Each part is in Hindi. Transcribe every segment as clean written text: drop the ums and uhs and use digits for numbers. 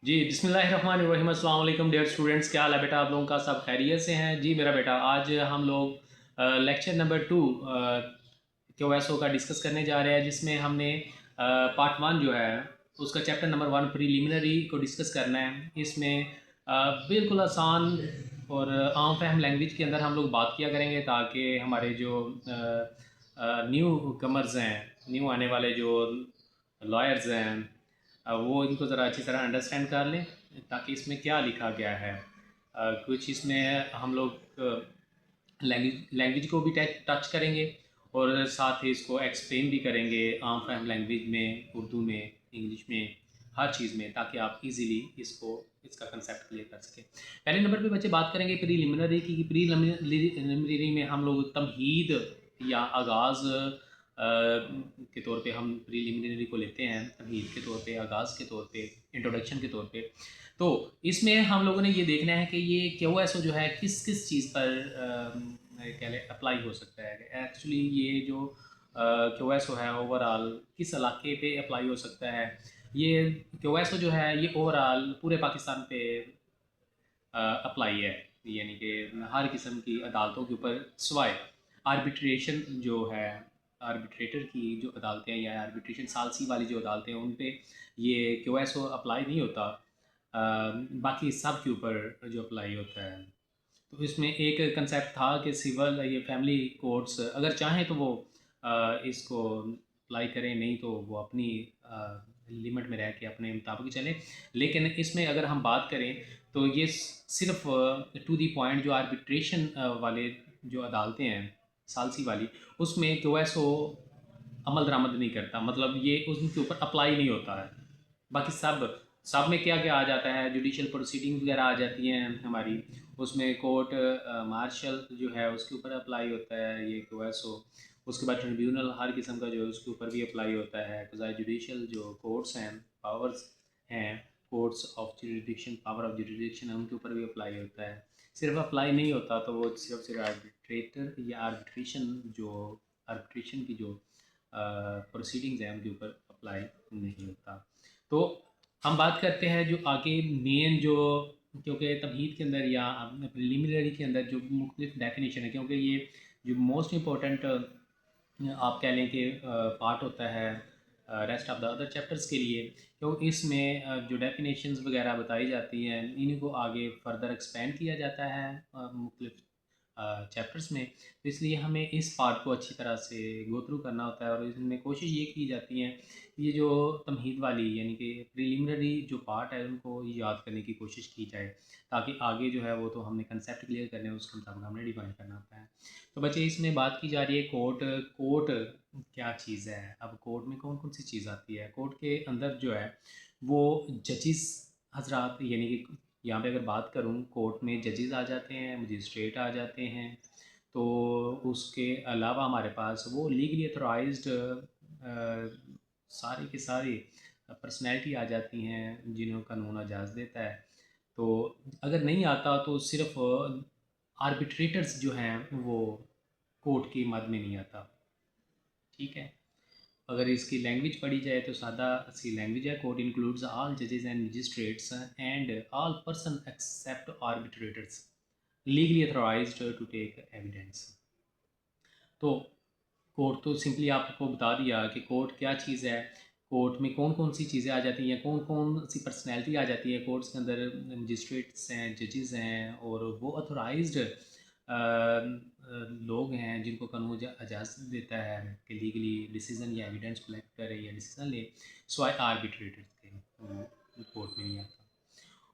जी, बिस्मिल्लाहिर्रहमानिर्रहीम। अस्सलाम वालेकुम डियर स्टूडेंट्स, क्या हाल है बेटा? आप लोगों का सब खैरियत से हैं? जी मेरा बेटा, आज हम लोग लेक्चर नंबर 2 क्यूएसओ का डिस्कस करने जा रहे हैं, जिसमें हमने पार्ट 1 जो है उसका चैप्टर नंबर 1 प्रीलिमिनरी को डिस्कस करना है। इसमें बिल्कुल आसान और आम फहम लैंग्वेज के अंदर हम लोग बात किया करेंगे, ताकि हमारे जो न्यू कमर्स हैं, न्यू आने वाले जो लॉयर्स हैं, वो इनको ज़रा अच्छी तरह अंडरस्टैंड कर लें, ताकि इसमें क्या लिखा गया है। कुछ इसमें हम लोग लैंग्वेज को भी टच करेंगे, और साथ ही इसको एक्सप्लेन भी करेंगे आम फहम लैंग्वेज में, उर्दू में, इंग्लिश में, हर चीज़ में, ताकि आप इजीली इसका कंसेप्ट क्लियर कर सकें। पहले नंबर पे बच्चे बात करेंगे प्रीलिमिनरी की। प्रीलिमिनरी में हम लोग तमहीद या आगाज़ के तौर पे हम प्रीलिमिनरी को लेते हैं, तमहीद के तौर पे, आगाज़ के तौर पे, इंट्रोडक्शन के तौर पे। तो इसमें हम लोगों ने ये देखना है कि ये क्यूएसओ जो है किस किस चीज़ पर कह लें अप्लाई हो सकता है। एक्चुअली ये जो क्यूएसओ है ओवरऑल किस इलाके पे अप्लाई हो सकता है। ये क्यूएसओ जो है ये ओवरऑल पूरे पाकिस्तान पे अप्लाई है, यानी कि हर किस्म की अदालतों के ऊपर, सिवाय आर्बिट्रेशन जो है, आर्बिट्रेटर की जो अदालतें हैं या आर्बिट्रेशन सालसी वाली जो अदालतें हैं, उन पे ये क्यूएसओ अप्लाई नहीं होता। बाकी सब के ऊपर जो अप्लाई होता है। तो इसमें एक कंसेप्ट था कि सिविल ये फैमिली कोर्ट्स अगर चाहें तो वो इसको अप्लाई करें, नहीं तो वो अपनी लिमिट में रह के अपने मुताबिक चलें। लेकिन इसमें अगर हम बात करें तो ये सिर्फ टू दी पॉइंट जो आर्बिट्रेशन वाले जो अदालतें हैं सालसी वाली, उसमें क्यूएसओ अमल दरामद नहीं करता, मतलब ये उनके ऊपर अप्लाई नहीं होता है। बाकी सब सब में क्या क्या आ जाता है, जुडिशल प्रोसीडिंग वगैरह आ जाती हैं हमारी, उसमें कोर्ट मार्शल जो है उसके ऊपर अप्लाई होता है ये क्यूएसओ। उसके बाद ट्रिब्यूनल हर किस्म का जो है उसके ऊपर भी अप्लाई होता है। कज़ाई जुडिशल जो कोर्ट्स हैं, पावर्स हैं, courts of jurisdiction, power of jurisdiction है, उनके ऊपर भी अप्लाई होता है। सिर्फ अप्लाई नहीं होता तो वो सिर्फ आर्बिट्रेटर या आर्बिट्रेशन की जो प्रोसीडिंग्स हैं उनके ऊपर अप्लाई नहीं होता। तो हम बात करते हैं जो आगे मेन जो, क्योंकि तमहीद के अंदर या प्रिलिमिनरी के अंदर जो मुख्तलिफ डेफिनेशन है, क्योंकि ये जो मोस्ट इम्पोर्टेंट आप कह लें कि पार्ट होता है rest of the other chapters के लिए, क्योंकि इसमें जो डेफिनेशंस वगैरह बताई जाती हैं इन्हीं को आगे फर्दर एक्सपेंड किया जाता है मुख्तलिफ चैप्टर्स में। तो इसलिए हमें इस पार्ट को अच्छी तरह से गो थ्रू करना होता है, और इसमें कोशिश ये की जाती है ये जो तमहीद वाली यानी कि प्रीलिमिनरी जो पार्ट है उनको याद करने की कोशिश की जाए, ताकि आगे जो है वो तो हमने कंसेप्ट क्लियर करने हैं, उसके मुताबिक हमने डिफाइन करना होता है। तो बच्चे इसमें बात की जा रही है कोर्ट। कोर्ट क्या चीज़ है? अब कोर्ट में कौन कौन सी चीज़ आती है? कोर्ट के अंदर जो है वो जजिस हजरात, यानी कि यहाँ पे अगर बात करूँ, कोर्ट में जजेस आ जाते हैं, मजिस्ट्रेट आ जाते हैं। तो उसके अलावा हमारे पास वो लीगली अथोराइज्ड सारी की सारी पर्सनैलिटी आ जाती हैं जिन्हें कानून इजाज़त देता है। तो अगर नहीं आता तो सिर्फ आर्बिट्रेटर्स जो हैं वो कोर्ट की मद में नहीं आता। ठीक है, अगर इसकी लैंग्वेज पढ़ी जाए तो सादा सी लैंग्वेज है, कोर्ट इंक्लूड्स ऑल जजेस and magistrates and all person except arbitrators legally authorised to take evidence. तो कोर्ट तो सिंपली आपको बता दिया कि कोर्ट क्या चीज़ है, कोर्ट में कौन कौन सी चीज़ें आ जाती हैं, कौन कौन सी पर्सनैलिटी आ जाती है कोर्ट्स के अंदर। मजिस्ट्रेट्स हैं, जजेस हैं, और वो अथोराइज्ड लोग हैं जिनको कानून इजाज़त देता है कि लीगली डिसीज़न या एविडेंस कलेक्ट करे या डिसीज़न ले, स्वाय आर्बिट्रेटर्स के वो कोर्ट में नहीं आता।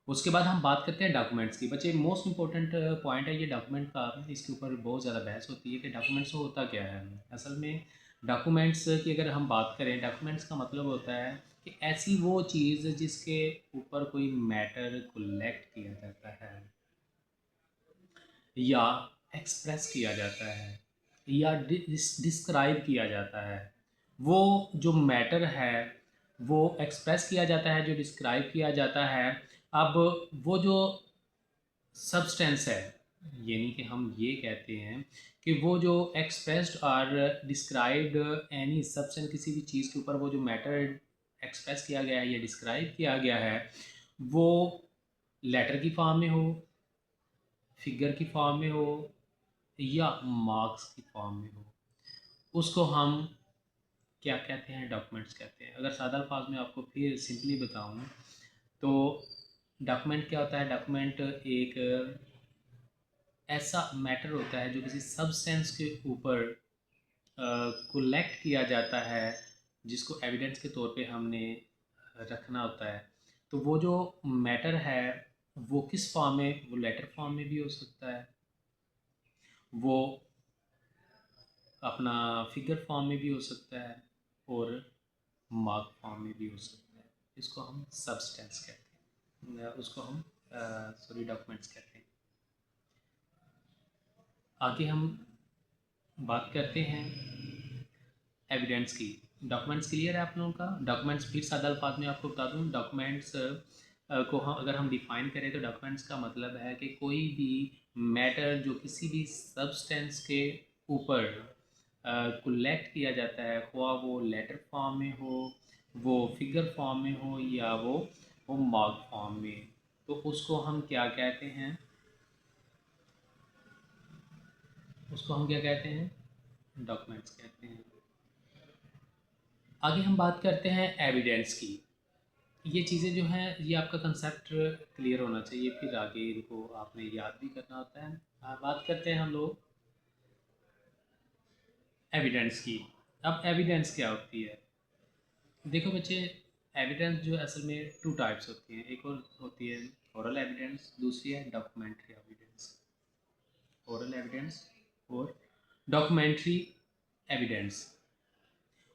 उसके बाद हम बात करते हैं डॉक्यूमेंट्स की। बच्चे मोस्ट इंपॉर्टेंट पॉइंट है ये डॉक्यूमेंट का, इसके ऊपर बहुत ज़्यादा बहस होती है कि डॉक्यूमेंट्स होता क्या है। असल में डॉक्यूमेंट्स की अगर हम बात करें, डॉक्यूमेंट्स का मतलब होता है कि ऐसी वो चीज़ जिसके ऊपर कोई मैटर कलेक्ट किया जाता है या एक्सप्रेस किया जाता है या डिस्क्राइब किया जाता है। वो जो मैटर है वो एक्सप्रेस किया जाता है, जो डिस्क्राइब किया जाता है। अब वो जो सब्सटेंस है, यानी कि हम ये कहते हैं कि वो जो एक्सप्रेस्ड और डिस्क्राइब्ड एनी सब्सटेंस, किसी भी चीज़ के ऊपर वो जो मैटर एक्सप्रेस किया गया है या डिस्क्राइब किया गया है, वो लेटर की फॉर्म में हो, फिगर की फॉर्म में हो या मार्क्स की फॉर्म में हो, उसको हम क्या कहते हैं? डॉक्यूमेंट्स कहते हैं। अगर सादा अल्फाज में आपको फिर सिंपली बताऊं तो डॉक्यूमेंट क्या होता है? डॉक्यूमेंट एक ऐसा मैटर होता है जो किसी सब्सटेंस के ऊपर कलेक्ट किया जाता है, जिसको एविडेंस के तौर पे हमने रखना होता है। तो वो जो मैटर है वो किस फॉर्म में? वो लेटर फॉर्म में भी हो सकता है, वो अपना फिगर फॉर्म में भी हो सकता है और मार्क फॉर्म में भी हो सकता है। इसको हम सब्सटेंस कहते हैं, उसको हम सॉरी डॉक्यूमेंट्स कहते हैं। आगे हम बात करते हैं एविडेंस की। डॉक्यूमेंट्स क्लियर है आप लोगों का? डॉक्यूमेंट्स फिर सादा अल्फाज में आपको बता दूं, डॉक्यूमेंट्स को हम अगर हम डिफाइन करें तो डॉक्यूमेंट्स का मतलब है कि कोई भी मैटर जो किसी भी सब्सटेंस के ऊपर कलेक्ट किया जाता है, ख्वाह वो लेटर फॉर्म में हो, वो फिगर फॉर्म में हो या वो मार्क फॉर्म में, तो उसको हम क्या कहते हैं? उसको हम क्या कहते हैं? डॉक्यूमेंट्स कहते हैं। आगे हम बात करते हैं एविडेंस की। ये चीज़ें जो हैं ये आपका कंसेप्ट क्लियर होना चाहिए, फिर आगे इनको आपने याद भी करना होता है। बात करते हैं हम लोग एविडेंस की। अब एविडेंस क्या होती है? देखो बच्चे, एविडेंस जो असल में टू टाइप्स होती हैं। एक और होती है ओरल एविडेंस, दूसरी है डॉक्यूमेंट्री एविडेंस। ओरल एविडेंस और डॉक्यूमेंट्री एविडेंस।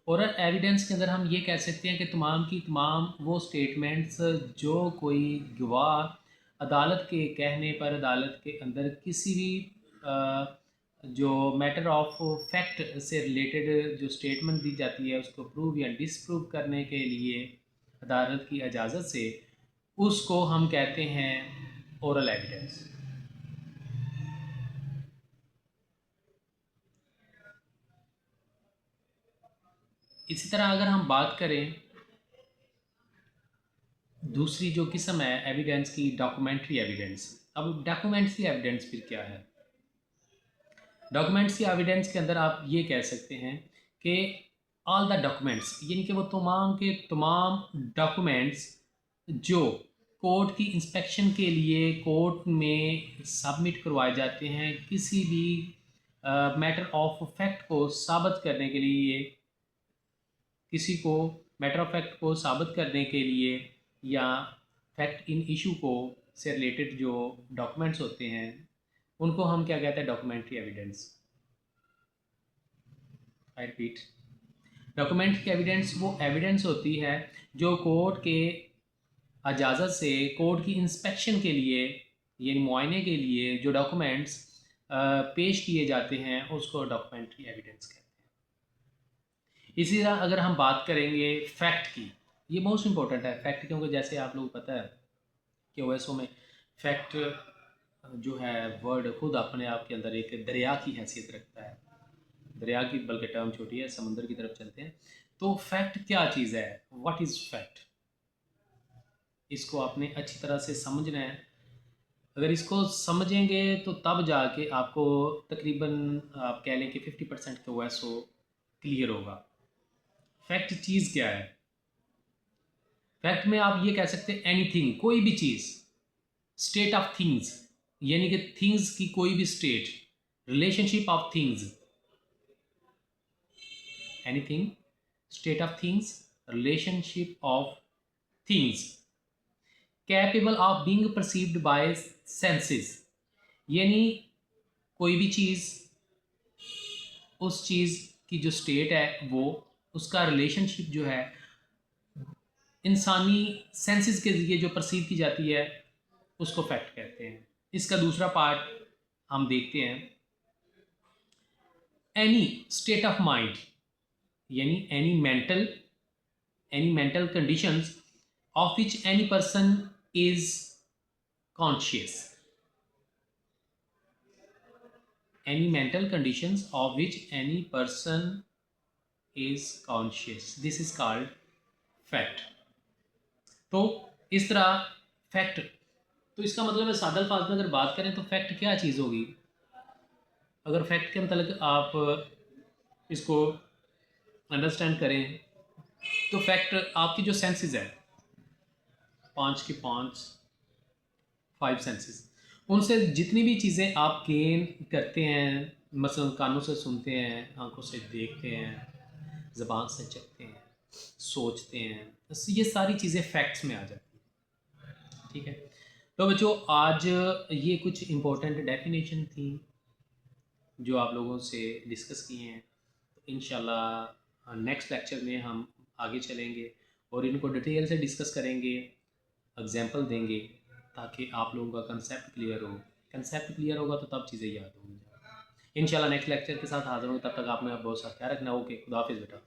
ओरल एविडेंस के अंदर हम ये कह सकते हैं कि तमाम की तमाम वो स्टेटमेंट्स जो कोई गवाह अदालत के कहने पर अदालत के अंदर किसी भी जो मैटर ऑफ फैक्ट से रिलेटेड जो स्टेटमेंट दी जाती है उसको प्रूव या डिसप्रूव करने के लिए अदालत की इजाज़त से, उसको हम कहते हैं ओरल एविडेंस। इसी तरह अगर हम बात करें दूसरी जो किस्म है एविडेंस की, डॉक्यूमेंट्री एविडेंस। अब डॉक्यूमेंट्री एविडेंस फिर क्या है? डॉक्यूमेंट्री एविडेंस के अंदर आप ये कह सकते हैं कि ऑल द डॉक्यूमेंट्स, यानी कि वो तमाम के तमाम डॉक्यूमेंट्स जो कोर्ट की इंस्पेक्शन के लिए कोर्ट में सबमिट करवाए जाते हैं, किसी भी मैटर ऑफ फैक्ट को साबित करने के लिए, किसी को मैटर ऑफ फैक्ट को साबित करने के लिए या फैक्ट इन इशू को से रिलेटेड जो डॉक्यूमेंट्स होते हैं, उनको हम क्या कहते हैं? Documentary evidence. I repeat, documentary evidence वो एविडेंस होती है जो कोर्ट के इजाज़त से कोर्ट की इंस्पेक्शन के लिए, यानी मुआयने के लिए जो डॉक्यूमेंट्स पेश किए जाते हैं उसको डॉक्यूमेंट्री एविडेंस कहते हैं। इसी तरह अगर हम बात करेंगे फैक्ट की, ये मोस्ट इंपॉर्टेंट है फैक्ट, क्योंकि जैसे आप लोग पता है कि ओएसओ में फैक्ट जो है वर्ड खुद अपने आप के अंदर एक दरिया की हैसियत रखता है। दरिया की बल्कि टर्म छोटी है, समुंदर की तरफ चलते हैं। तो फैक्ट क्या चीज़ है? What is fact? इसको आपने अच्छी तरह से समझना है। अगर इसको समझेंगे तो तब जाके आपको तकरीबन आप कह लें कि 50% का ओएसओ क्लियर होगा। फैक्ट चीज़ क्या है? फैक्ट में आप ये कह सकते हैं एनीथिंग, कोई भी चीज़, स्टेट ऑफ थिंग्स, यानी कि थिंग्स की कोई भी state, relationship of things, anything, state of things, relationship of things, capable of being perceived bye senses, यानी कोई भी चीज़, उस चीज़ की जो स्टेट है वो, उसका रिलेशनशिप जो है इंसानी सेंसेस के ज़रिए जो परसीव की जाती है उसको फैक्ट कहते हैं। इसका दूसरा पार्ट हम देखते हैं, एनी स्टेट ऑफ माइंड, यानी any mental conditions of which any person is conscious, any mental conditions of which any person is conscious, this is called fact। तो इस तरह फैक्ट, तो इसका मतलब है सादा अल्फाज में अगर बात करें तो फैक्ट क्या चीज़ होगी। अगर फैक्ट के मतलब आप इसको अंडरस्टैंड करें तो फैक्ट आपकी जो सेंसेस है, पांच की पांच, फाइव सेंसेस, उनसे जितनी भी चीज़ें आप गेन करते हैं, मसलन कानों से सुनते हैं, आंखों से देखते हैं, ज़बान से चखते हैं, सोचते हैं, बस ये सारी चीज़ें फैक्ट्स में आ जाती हैं। ठीक है, तो बच्चों आज ये कुछ इम्पोर्टेंट डेफिनेशन थी जो आप लोगों से डिस्कस किए हैं। तो इंशाल्लाह नेक्स्ट लेक्चर में हम आगे चलेंगे और इनको डिटेल से डिस्कस करेंगे, एग्जाम्पल देंगे, ताकि आप लोगों का कंसेप्ट क्लियर हो। कंसेप्ट क्लियर होगा तो तब चीज़ें याद होंगी। इंशाल्लाह नेक्स्ट लेक्चर के साथ हाज़िर हूँ, तब तक आपने बहुत सा ख्याल रखना। ओके, खुदा हाफिज़ बेटा।